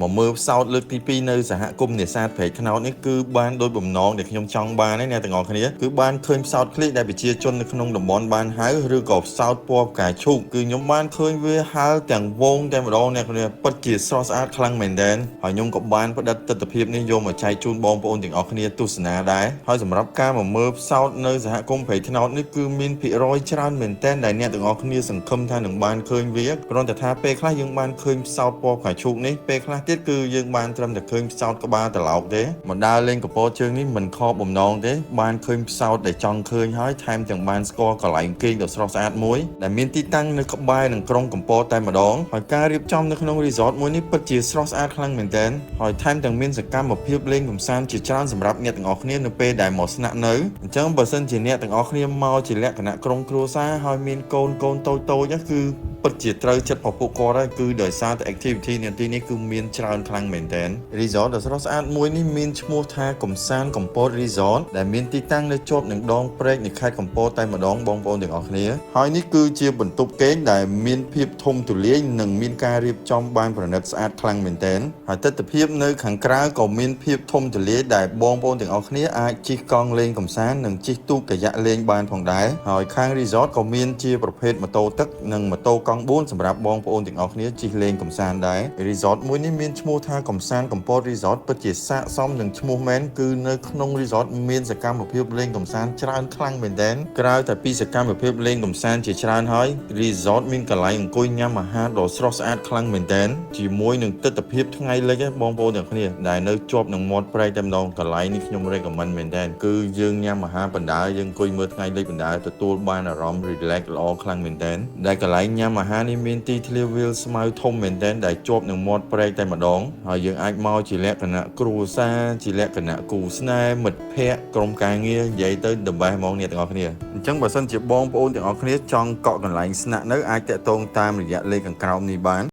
មកមើលផ្សោតលើកទី2នៅសហគមន៍នេសាទព្រែកថ្នោតនេះគឺបានដោយបំណងដែលខ្ញុំចង់បានហើយអ្នកទាំងអស់គ្នាគឺបានឃើញផ្សោតឃ្លីដែលប្រជាជននៅក្នុងតំបន់បានហៅឬក៏ផ្សោតពណ៌ផ្កាឈូកគឺខ្ញុំបានឃើញវាហើរទាំងវងតែម្ដងអ្នកគ្នាពិតជាស្រស់ស្អាតខ្លាំងមែនទែនហើយខ្ញុំក៏បានផ្តិតទិដ្ឋភាពនេះយកមកចែកជូនបងប្អូនទាំងអស់គ្នាទស្សនាដែរហើយសម្រាប់ការមកមើលផ្សោតនៅសហគមន៍ព្រែកថ្នោតនេះគឺមានភាគរយច្រើនមែនទែនដែលអ្នកទាំងអស់គ្នាសង្ឃឹមថានឹងបានឃើញវាគ្រាន់តែថាពេលខ្លះយើងបានឃើញផ្សោតពណ៌ផ្កាឈូកនេះពេលខ្លះទៀតគឺយើងបានត្រឹមតែឃើញផ្សោតក្បាលត្រឡោកទេមកដើរលេងកពតជើងនេះមិនខកបំណងទេបានឃើញផ្សោតដែលចង់ឃើញហើយថែមទាំងបានស្គាល់កន្លែងគេងដ៏ស្រស់ស្អាតមួយដែលមានទីតាំងនៅក្បែរនឹងក្រុងកំពតតែម្ដងហើយការរៀបចំនៅក្នុង resort មួយនេះពិតជាស្រស់ស្អាតខ្លាំងមែនទែនហើយថែមទាំងមានសកម្មភាពលេងកម្សាន្តជាច្រើនសម្រាប់អ្នកទាំងអស់គ្នានៅពេលដែលមកស្នាក់នៅអញ្ចឹងបើសិនជាអ្នកទាំងអស់គ្នាមកជាលក្ខណៈក្រុមគ្រួសារហើយមានកូនតូចគឺពិតជាត្រូវចិត្តរបស់ពួកគាត់ហើយគឺដោយសារតែ activity នៅទីនេះគឺមានច្រើនខ្លាំងមែនទែន resort ដ៏ស្រស់ស្អាតមួយនេះមានឈ្មោះថាកំសាន្តកំពត resort ដែលមានទីតាំងនៅជាប់នឹងដងព្រែកនៃខេត្តកំពតតែម្ដងបងប្អូនទាំងអស់គ្នាហើយនេះគឺជាបន្ទប់គេងដែលមានភាពធំទូលាយនិងមានការរៀបចំបានប្រណិតស្អាតខ្លាំងមែនទែនហើយទិដ្ឋភាពនៅខាងក្រៅក៏មានភាពធំទូលាយដែលបងប្អូនទាំងអស់គ្នាអាចជិះកង់លេងកម្សាន្តនិងជិះទូកកាយ៉ាក់លេងបានផងដែរហើយខាង resort ក៏មានជាប្រភេទម៉ូតូទឹកនិងម៉ូតូកង់4សម្រាប់បងប្អូនទាំងអស់គ្នាជិះលេងកម្សាន្តដែរ resort មួយនេះមានឈ្មោះថាកំសាន្តកំពត resort ពិតជាស័ក្តិសមនឹងឈ្មោះមែនគឺនៅក្នុង resort មានសកម្មភាពលេងកម្សាន្តច្រើនខ្លាំងមែនទែនក្រៅតែពីសកម្មភាពលេងកម្សាន្តជាច្រើនហើយ resort មានកន្លែងអង្គុយញ៉ាំអាហារដ៏ស្រស់ស្អាតខ្លាំងមែនទែនជាមួយនឹងទិដ្ឋភាពថ្ងៃលិចបងប្អូនទាំងគ្នាដែលនៅជាប់នឹងមាត់ព្រែកតែម្ដងកន្លែងនេះខ្ញុំ recommend មែនទែនគឺយើងញ៉ាំអាហារបណ្ដើរយើងអង្គុយមើលថ្ងៃលិចបណ្ដើរទទួលបានអារម្មណ៍ relax ល្អខ្លាំងមែនទែនដែលកន្លែងញ៉ាំអាហារនេះមានទីធ្លាវាលស្មៅធំមែនទែនដែលជាប់នឹងមាត់ព្រែកតែម្ដងហើយយើងអាចមកជាលក្ខណៈគ្រួសារជាលក្ខណៈគូស្នេហ៍មិត្តភ័ក្តិក្រុមការងារនិយាយទៅ the best ហ្មងអ្នកទាំងអស់គ្នាអញ្ចឹងបើសិនជាបងប្អូនទាំងអស់គ្នាចង់កក់កន្លែងស្នាក់នៅអាចតាក់ទងតាមរយៈលេខខាងក្រោមនេះបាន